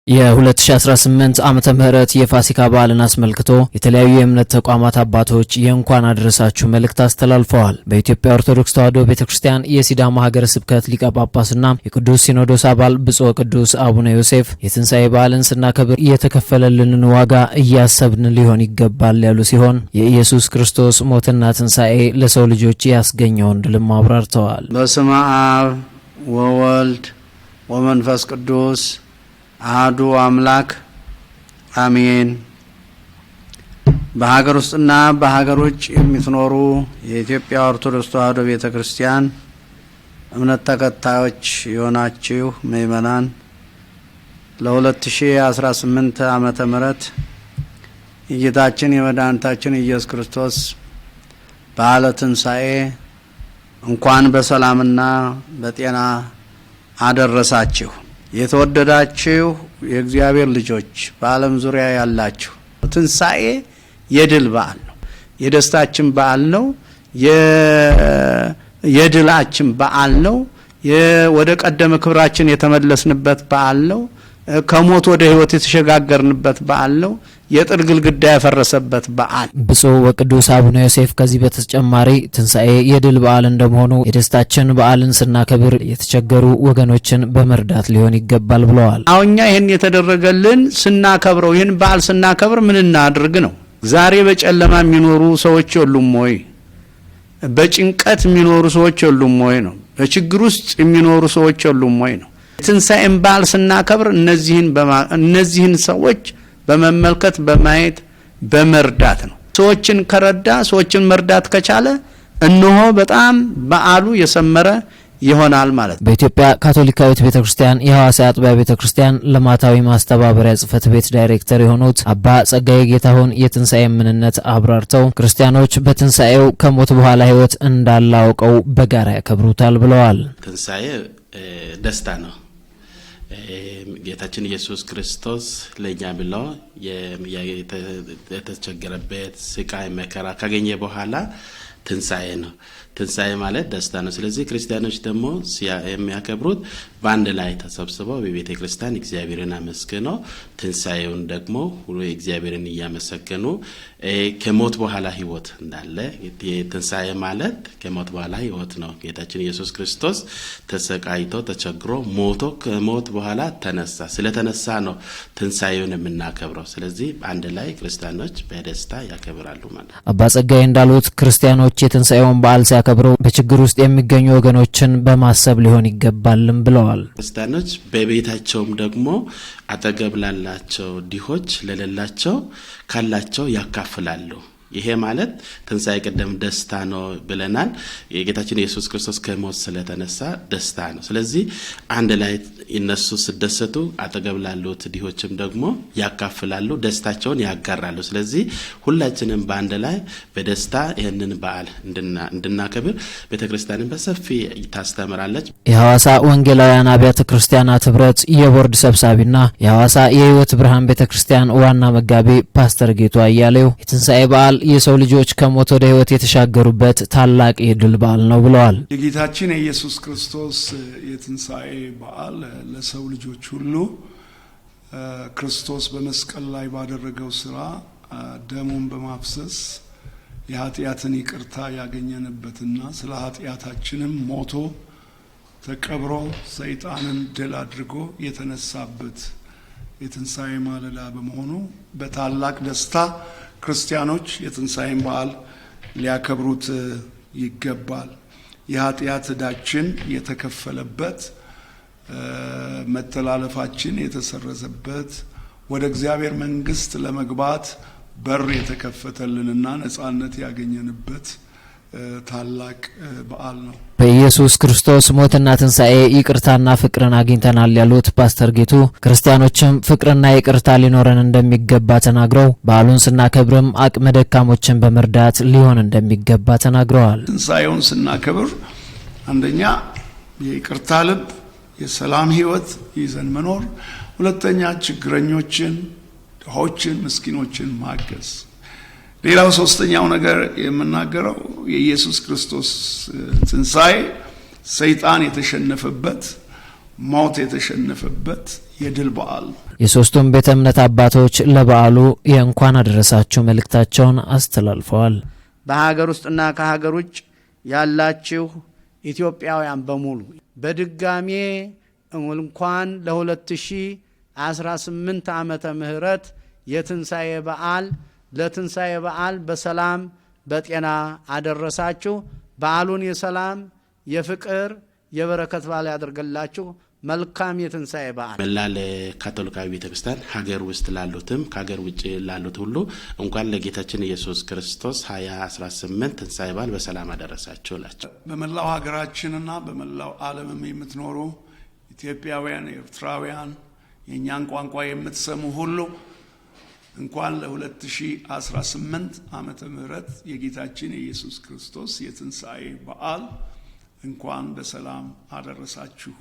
የ2018 ዓመተ ምህረት የፋሲካ በዓልን አስመልክቶ የተለያዩ የእምነት ተቋማት አባቶች የእንኳን አደረሳችሁ መልእክት አስተላልፈዋል። በኢትዮጵያ ኦርቶዶክስ ተዋሕዶ ቤተክርስቲያን የሲዳማ ሀገረ ስብከት ሊቀ ጳጳስና የቅዱስ ሲኖዶስ አባል ብፁዕ ቅዱስ አቡነ ዮሴፍ የትንሣኤ በዓልን ስናከብር የተከፈለልንን ዋጋ እያሰብን ሊሆን ይገባል ያሉ ሲሆን የኢየሱስ ክርስቶስ ሞትና ትንሣኤ ለሰው ልጆች ያስገኘውን ድልም አብራርተዋል። በስመ አብ ወወልድ ወመንፈስ ቅዱስ አሐዱ አምላክ አሜን። በሀገር ውስጥና በሀገር ውጭ የምትኖሩ የኢትዮጵያ ኦርቶዶክስ ተዋሕዶ ቤተክርስቲያን እምነት ተከታዮች የሆናችሁ ምእመናን ለ2018 ዓመተ ምህረት የጌታችን የመድኃኒታችን ኢየሱስ ክርስቶስ በዓለ ትንሣኤ እንኳን በሰላምና በጤና አደረሳችሁ። የተወደዳችሁ የእግዚአብሔር ልጆች በዓለም ዙሪያ ያላችሁ ትንሣኤ የድል በዓል ነው። የደስታችን በዓል ነው። የድላችን በዓል ነው። ወደ ቀደመ ክብራችን የተመለስንበት በዓል ነው። ከሞት ወደ ሕይወት የተሸጋገርንበት በዓል ነው። የጥል ግድግዳ ያፈረሰበት በዓል። ብፁዕ ወቅዱስ አቡነ ዮሴፍ ከዚህ በተጨማሪ ትንሣኤ የድል በዓል እንደመሆኑ የደስታችን በዓልን ስናከብር የተቸገሩ ወገኖችን በመርዳት ሊሆን ይገባል ብለዋል። አሁኛ ይህን የተደረገልን ስናከብረው ይህን በዓል ስናከብር ምን እናድርግ ነው? ዛሬ በጨለማ የሚኖሩ ሰዎች የሉም ወይ? በጭንቀት የሚኖሩ ሰዎች የሉም ወይ ነው? በችግር ውስጥ የሚኖሩ ሰዎች የሉም ወይ ነው? ትንሣኤን በዓል ስናከብር እነዚህን ሰዎች በመመልከት በማየት በመርዳት ነው። ሰዎችን ከረዳ ሰዎችን መርዳት ከቻለ እነሆ በጣም በዓሉ የሰመረ ይሆናል ማለት ነው። በኢትዮጵያ ካቶሊካዊት ቤተክርስቲያን የሐዋሳ አጥቢያ ቤተክርስቲያን ልማታዊ ማስተባበሪያ ጽሕፈት ቤት ዳይሬክተር የሆኑት አባ ጸጋዬ ጌታሁን የትንሣኤ ምንነት አብራርተው ክርስቲያኖች በትንሣኤው ከሞት በኋላ ሕይወት እንዳላውቀው በጋራ ያከብሩታል ብለዋል። ትንሣኤ ደስታ ነው። ጌታችን ኢየሱስ ክርስቶስ ለኛ ብሎ የተቸገረበት ስቃይ መከራ ካገኘ በኋላ ትንሣኤ ነው። ትንሣኤ ማለት ደስታ ነው። ስለዚህ ክርስቲያኖች ደግሞ የሚያከብሩት በአንድ ላይ ተሰብስበው በቤተ ክርስቲያን እግዚአብሔርን አመስግነው ትንሣኤውን ደግሞ ሁሉ እግዚአብሔርን እያመሰገኑ ከሞት በኋላ ሕይወት እንዳለ ትንሣኤ ማለት ከሞት በኋላ ሕይወት ነው። ጌታችን ኢየሱስ ክርስቶስ ተሰቃይቶ ተቸግሮ ሞቶ ከሞት በኋላ ተነሳ። ስለተነሳ ነው ትንሣኤውን የምናከብረው። ስለዚህ አንድ ላይ ክርስቲያኖች በደስታ ያከብራሉ ማለት ነው። አባ ጸጋዬ እንዳሉት ክርስቲያኖች የትንሣኤውን በዓል ሲያከብሩ በችግር ውስጥ የሚገኙ ወገኖችን በማሰብ ሊሆን ይገባልም ብለዋል። ክርስቲያኖች በቤታቸውም ደግሞ አጠገብ ላላቸው ድሆች ለሌላቸው ካላቸው ያካፍላሉ። ይሄ ማለት ትንሣኤ ቀደም ደስታ ነው ብለናል። የጌታችን ኢየሱስ ክርስቶስ ከሞት ስለተነሳ ደስታ ነው። ስለዚህ አንድ ላይ እነሱ ሲደሰቱ አጠገብ ላሉት ድሆችም ደግሞ ያካፍላሉ፣ ደስታቸውን ያጋራሉ። ስለዚህ ሁላችንም በአንድ ላይ በደስታ ይህንን በዓል እንድናከብር ቤተክርስቲያንን በሰፊ ታስተምራለች። የሐዋሳ ወንጌላውያን አብያተ ክርስቲያናት ህብረት የቦርድ ሰብሳቢና የሐዋሳ የሕይወት ብርሃን ቤተክርስቲያን ዋና መጋቢ ፓስተር ጌቱ አያሌው የትንሣኤ በዓል የሰው ልጆች ከሞት ወደ ሕይወት የተሻገሩበት ታላቅ የድል በዓል ነው ብለዋል። የጌታችን የኢየሱስ ክርስቶስ የትንሣኤ በዓል ለሰው ልጆች ሁሉ ክርስቶስ በመስቀል ላይ ባደረገው ስራ ደሙን በማፍሰስ የኃጢአትን ይቅርታ ያገኘንበትና ስለ ኃጢአታችንም ሞቶ ተቀብሮ ሰይጣንን ድል አድርጎ የተነሳበት የትንሣኤ ማለዳ በመሆኑ በታላቅ ደስታ ክርስቲያኖች የትንሣኤን በዓል ሊያከብሩት ይገባል። የኃጢአት ዕዳችን የተከፈለበት፣ መተላለፋችን የተሰረዘበት፣ ወደ እግዚአብሔር መንግሥት ለመግባት በር የተከፈተልንና ነጻነት ያገኘንበት ታላቅ በዓል ነው። በኢየሱስ ክርስቶስ ሞትና ትንሣኤ ይቅርታና ፍቅርን አግኝተናል ያሉት ፓስተር ጌቱ ክርስቲያኖችም ፍቅርና ይቅርታ ሊኖረን እንደሚገባ ተናግረው በዓሉን ስናከብርም አቅመ ደካሞችን በመርዳት ሊሆን እንደሚገባ ተናግረዋል። ትንሣኤውን ስናከብር አንደኛ የይቅርታ ልብ፣ የሰላም ሕይወት ይዘን መኖር፣ ሁለተኛ ችግረኞችን፣ ድሆችን፣ ምስኪኖችን ማገዝ። ሌላው ሶስተኛው ነገር የምናገረው የኢየሱስ ክርስቶስ ትንሣኤ ሰይጣን የተሸነፈበት ሞት የተሸነፈበት የድል በዓል። የሶስቱም ቤተ እምነት አባቶች ለበዓሉ የእንኳን አደረሳችሁ መልእክታቸውን አስተላልፈዋል። በሀገር ውስጥና ከሀገር ውጭ ያላችሁ ኢትዮጵያውያን በሙሉ በድጋሜ እንኳን ለ2018 ዓመተ ምህረት የትንሳኤ በዓል ለትንሳኤ በዓል በሰላም በጤና አደረሳችሁ። በዓሉን የሰላም የፍቅር የበረከት በዓል ያደርግላችሁ። መልካም የትንሳኤ በዓል። መላለ ካቶሊካዊ ቤተክርስቲያን ሀገር ውስጥ ላሉትም ከሀገር ውጭ ላሉት ሁሉ እንኳን ለጌታችን ኢየሱስ ክርስቶስ 2018 ትንሳኤ በዓል በሰላም አደረሳችሁ ላችሁ። በመላው ሀገራችንና በመላው ዓለምም የምትኖሩ ኢትዮጵያውያን፣ ኤርትራውያን የኛን ቋንቋ የምትሰሙ ሁሉ እንኳን ለ2018 ዓመተ ምህረት የጌታችን ኢየሱስ ክርስቶስ የትንሳኤ በዓል እንኳን በሰላም አደረሳችሁ።